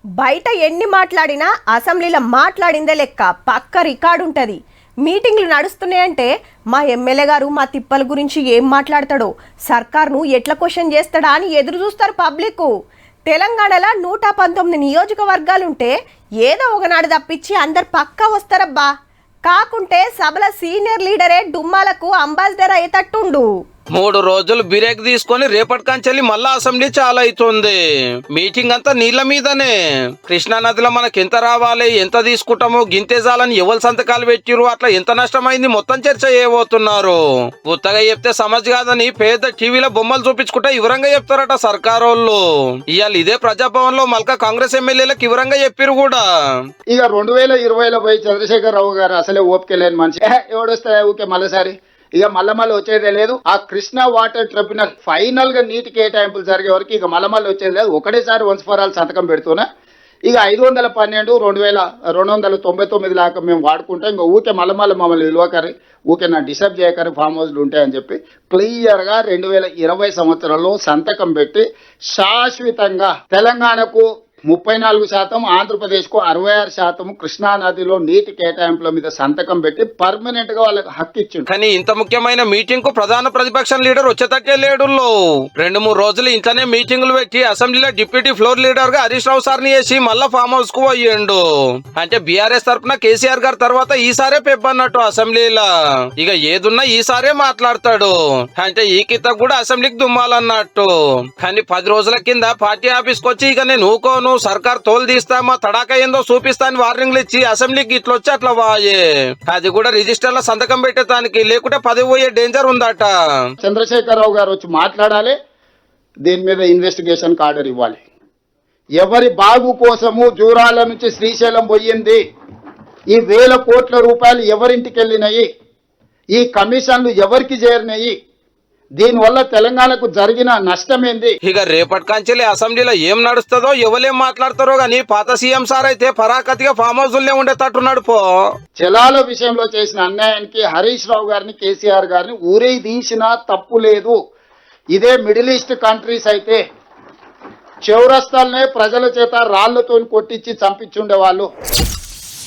బయట ఎన్ని మాట్లాడినా అసెంబ్లీలో మాట్లాడిందే లెక్క పక్క రికార్డు ఉంటుంది. మీటింగ్లు నడుస్తున్నాయంటే మా ఎమ్మెల్యే గారు మా తిప్పల గురించి ఏం మాట్లాడతాడో, సర్కార్ను ఎట్లా క్వశ్చన్ చేస్తాడా అని ఎదురు చూస్తారు పబ్లిక్. తెలంగాణలో 119 నియోజకవర్గాలుంటే ఏదో ఒకనాడు తప్పించి అందరు పక్కా వస్తారబ్బా. కాకుంటే సభల సీనియర్ లీడరే డుమ్మాలకు అంబాసిడర్ అయ్యేటట్టుండు. 3 రోజులు బ్రేక్ తీసుకొని రేపటి కంచెల్లి మళ్ళా అసెంబ్లీ చాలా అవుతుంది. మీటింగ్ అంతా నీళ్ల మీదనే. కృష్ణా నదిలో మనకి ఎంత రావాలి, ఎంత తీసుకుంటాము, గింతేజాలని ఎవరు సంతకాలు పెట్టిరు, అట్లా ఎంత నష్టమైంది మొత్తం చర్చ చేయబోతున్నారు. కొత్తగా చెప్తే సమజ్ కాదని పేద టీవీలో బొమ్మలు చూపించుకుంటే వివరంగా చెప్తారట సర్కారోళ్ళు. ఇవాళ ఇదే ప్రజాభవన్ లో మల్కా కాంగ్రెస్ ఎమ్మెల్యేలకు వివరంగా చెప్పిరు కూడా. ఇక 2020లో పోయి చంద్రశేఖర్ రావు గారు అసలే ఓపిక లేని మనిషి, ఎవడొస్తాయి ఊకే మళ్ళీసారి ఇక మళ్ళీ వచ్చేదే లేదు. ఆ కృష్ణా వాటర్ ట్రిబ్యునల్ ఫైనల్ గా నీటి కేటాయింపులు జరిగే వరకు ఇక మళ్ళీ వచ్చేది లేదు. ఒకటేసారి వన్స్ ఫర్ ఆల్ సంతకం పెడుతున్నా ఇక 512 2299 లాగా మేము వాడుకుంటాం. ఇంకా ఊకే మళ్ళీ మమ్మల్ని విలువకరి ఊకే నా డిస్టర్బ్ చేయకరి ఫామ్ హౌస్లు ఉంటాయని చెప్పి క్లియర్గా 2020 సంవత్సరంలో సంతకం పెట్టి శాశ్వతంగా తెలంగాణకు 34%, ఆంధ్రప్రదేశ్కు 66% కృష్ణా నదిలో నీటి కేటాయింపుల మీద సంతకం పెట్టి పర్మనెంట్ గా వాళ్ళకి హక్కు ఇచ్చిండు. కానీ ఇంత ముఖ్యమైన మీటింగ్ కు ప్రధాన ప్రతిపక్షం లీడర్ వచ్చేటట్టే లేడు. 2-3 రోజులు ఇంతనే మీటింగులు పెట్టి అసెంబ్లీలో డిప్యూటీ ఫ్లోర్ లీడర్ గా హరీష్ రావు సార్ని వేసి మళ్ళా ఫామ్ హౌస్ కు పోయిండు. అంటే బీఆర్ఎస్ తరఫున కేసీఆర్ గారి తర్వాత ఈసారే పెప్పన్నట్టు అసెంబ్లీలో. ఇక ఏదున్నా ఈసారే మాట్లాడతాడు. అంటే ఈ కిత కూడా అసెంబ్లీకి దుమ్మాలన్నట్టు. కానీ 10 రోజుల కింద పార్టీ ఆఫీస్ కు వచ్చి ఇక నేను ఊకోను, సర్కార్ తోలు తీస్తామా, తడాక ఏందో చూపిస్తాను వార్నింగ్లు ఇచ్చి అసెంబ్లీకి ఇట్లొచ్చి అట్లా వాయే. అది కూడా రిజిస్టర్ లో సంతకం పెట్టేదానికి, లేకుంటే పదవి పోయే డేంజర్ ఉందట. చంద్రశేఖర్ రావు గారు వచ్చి మాట్లాడాలి, దీని మీద ఇన్వెస్టిగేషన్ ఆర్డర్ ఇవ్వాలి. ఎవరి బాగు కోసము జూరాల నుంచి శ్రీశైలం పోయింది, ఈ 1000 కోట్ల రూపాయలు ఎవరింటికి వెళ్ళినాయి, ఈ కమిషన్లు ఎవరికి చేరినాయి, దీనివల్ల తెలంగాణకు జరిగిన నష్టం ఏంది. ఇక రేపటి కంచెలే అసెంబ్లీలో ఏం నడుస్తుందో ఎవరేం మాట్లాడతారో గానీ పాత సీఎం సార్ అయితే పరాకతిగా ఫామ్ హౌస్ లే ఉండేటట్టున్నాడు. జలాల విషయంలో చేసిన అన్యాయానికి హరీష్ రావు గారిని, కేసీఆర్ గారిని ఊరే తీసినా తప్పు లేదు. ఇదే మిడిల్ ఈస్ట్ కంట్రీస్ అయితే చౌరస్తాలనే ప్రజల చేత రాళ్లతో కొట్టించి చంపించుండే వాళ్ళు.